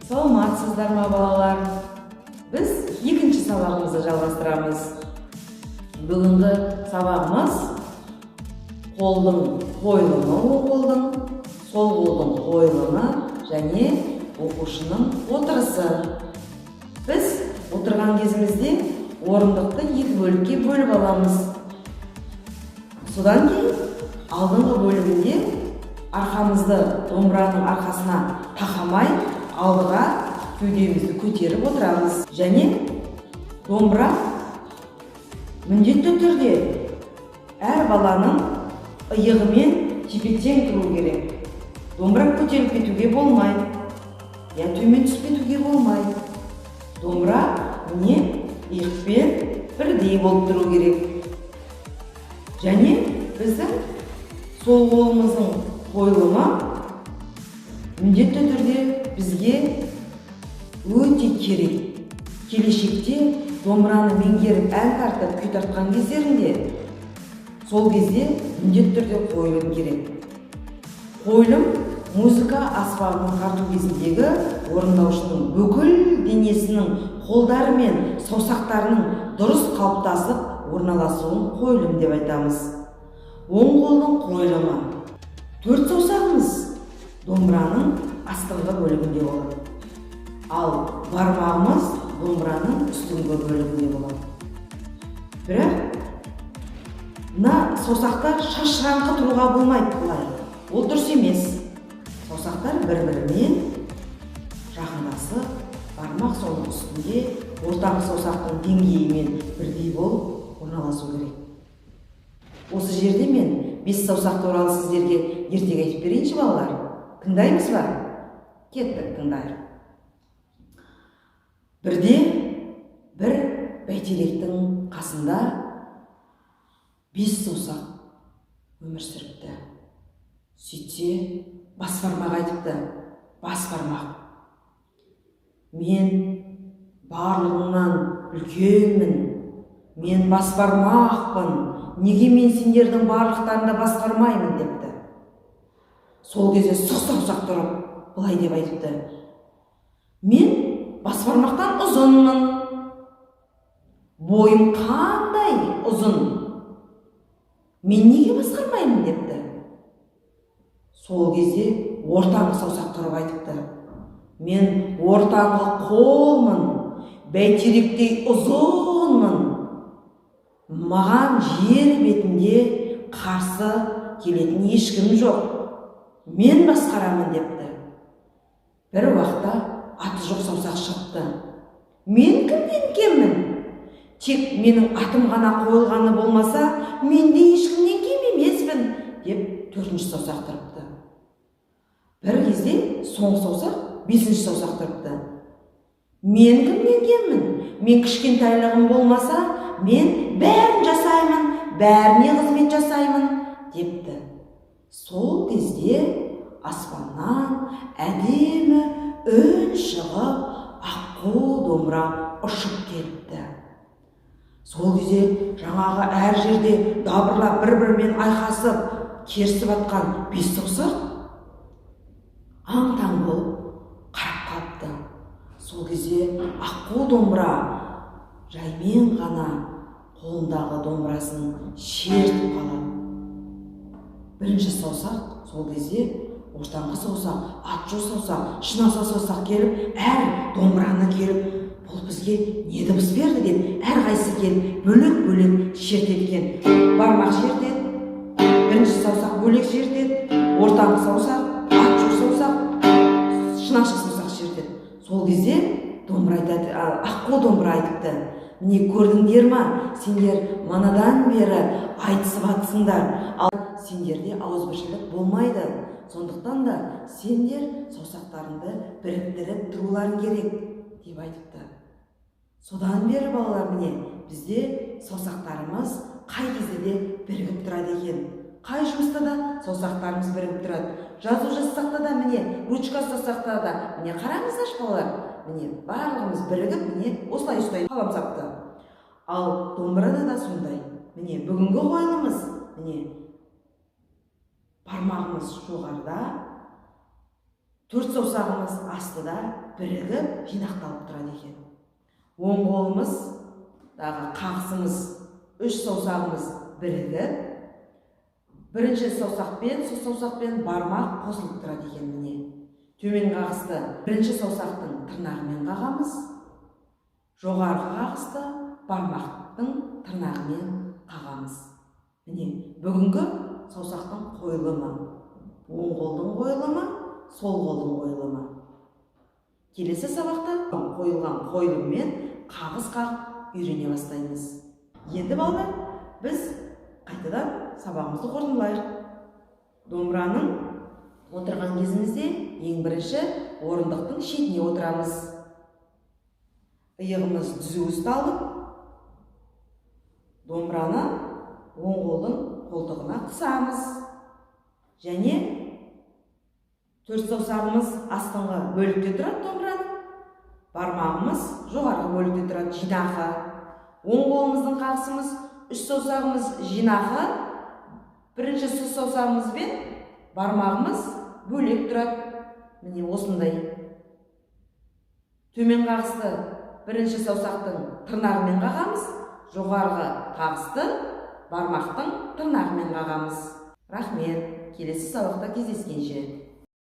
Саламатсыздар ма балалар? Біз екінші сабағымызды жалғастырамыз. Бүгінгі сабағымыз қолдың қойылымы, қолдың, сол қолдың қойылымы және оқушының отырысы. Біз отырған кезімізде орындықты екі бөлікке бөліп аламыз. Содан кейін алдыңғы бөлігінде арқамызды домбыраның арқасына тақамай алдыға кеудемізді көтеріп отырамыз. Және домбыра міндетті түрде әр баланың иығымен тепе-тең тұру керек. Домбыра көтеріліп кетуге болмайды, я төмен түсіп кетуге болмайды. Домбыра міне иықпен бірдей болып тұру керек. Және біздің сол қолымыздың қойылымы міндетті түрде бізге өте керек. Келешекте домбыраны меңгеріп ән тартып күй тартқан кездерінде сол кезде міндетті түрде қойылым керек. Қойылым музыка аспабын тарту кезіндегі орындаушының бүкіл денесінің қолдары мен саусақтарының дұрыс қалыптасып орналасуын қойылым деп айтамыз. Оң қолдың қойылымы. 4 саусағымыз домбыраның астыңғы бөлігінде болады. Ал бармағымыз домбыраның үстіңгі бөлігінде болады. Бірақ мына саусақтар шашыраңқы тұруға болмайды бұлай. Ол дұрыс емес. Саусақтар бір-бірімен жақындасып, бармақ соның үстінде ортаңғы саусақтың деңгейімен бірдей болып орналасу керек. Осы жерде мен 5 саусақ туралы сіздерге ертегі айтып берейінші балалар. Тыңдаймыз ба? Кеттік, тыңдайық. Бірде бір бәйтеректің қасында 5 саусақ өмір сүріпті. Сөйтсе, бас бармақ айтыпты. Бас бармақ. Мен барлығыңнан үлкенмін. Мен бас бармақпын. Неге мен сендердің барлықтарында басқармаймын депті. Сол кезде сұқ саусақ тұрып, былай деп айтыпты. Мен бас бармақтан ұзынмын. Бойым қандай ұзын. Мен неге басқармаймын депті. Сол кезде ортаңғы саусақ тұрып айтыпты. Мен ортаңғы қолмын. Бәйтеректей ұзынмын. Маған жер бетінде қарсы келетін ешкім жоқ. Мен басқарамын депті. Бір уақытта аты жоқ саусақ шықты. Мен кімнен кеммін? Тек менің атым ғана қойылғаны болмаса, мен де ешкімнен кем емеспін деп 4-ші саусақ тұрыпты. Бір кезде соңғы саусақ 5-ші саусақ тұрыпты. Мен кімнен кеммін? Мен кішкентайлығым болмаса, мен бәрін жасаймын, бәріне қызмет жасаймын депті. Сол кезде аспаннан әдемі үн шығып, аққу домбыра ұшып кетті. Сол кезде жаңағы әр жерде дабырлап бір-бірімен айқасып, керісіп атқан 5 саусақ аң-таң болып қарап қалыпты. Сол кезде аққу домбыра жаймен ғана қолындағы домбырасын шертіп қалады. 1-ші саусақ сол кезде ортаңғы саусақ, ат-жоқ саусақ, шынаса саусақ келіп, әр домбыраны келіп, бұл бізге не дыбыс берді деп, әр қайсы келіп, бөлек-бөлек шертеткен. Бармақ шертеді, 1-ші саусақ бөлек шертеді, ортаңғы саусақ, ат-жоқ саусақ, шынаса саусақ шертеді. Сол кезде домбыра айтады, аққу домбыра айтыпты. Міне көрдіңдер ма? Сендер манадан бері айтысып атсыңдар. Ал сендерде ауызбіршілік болмайды. Сондықтан да сендер саусақтарыңды біріктіріп тұруларың керек деп айтыпты. Содан бері балалар міне бізде саусақтарымыз қай кезде де бірігіп тұрады екен. Қай жұмыста да саусақтарымыз бірігіп тұрады. Жазу жазсақта да міне, ручка ұстасақта да міне қараңыздаршы балалар. Міне барлығымыз бірігіп, міне осылай ұстайды қаламсапты. Ал домбырада да сондай. Міне бүгінгі қойылымыз, міне бармағымыз жоғарыда, Төрт саусағымыз астыда бірігіп жинақталып тұрады екен. Оң қолымыздағы қағысымыз, үш саусағымыз бірігіп, бірінші саусақпен, сол саусақпен бармақ қосылып тұрады екен міне. Төмен қағысты бірінші саусақтың тырнағымен қағамыз, жоғарғы қағысты бармақтың тырнағымен қағамыз. Міне, бүгінгі саусақтың қойылымы, оң қолдың қойылымы, сол қолдың қойылымы. Келесі сабақта қойылған қойылыммен қағыс қағып үйрене бастаймыз. Енді балалар, біз қайтадан сабағымызды қорытындылайық. Домбыраның отырған кезімізде ең бірінші орындықтың шетіне отырамыз. Иығымыз түзу ұсталып, домбыраны оң қолдың қолтығына қысамыз. Және төрт саусағымыз астыңғы бөлікте тұрады домбыраның. Бармағымыз жоғарғы бөлікте тұрады, жинақы. Оң қолымыздың қағысымыз, үш саусағымыз жинақы. Бірінші саусағымыз бен бармағымыз бөлек тұрады. Міне осындай. Төмен қағысты бірінші саусақтың тырнағымен қағамыз, жоғарғы қағысты бармақтың тырнағымен қағамыз. Рахмет. Келесі сабақта кездескенше.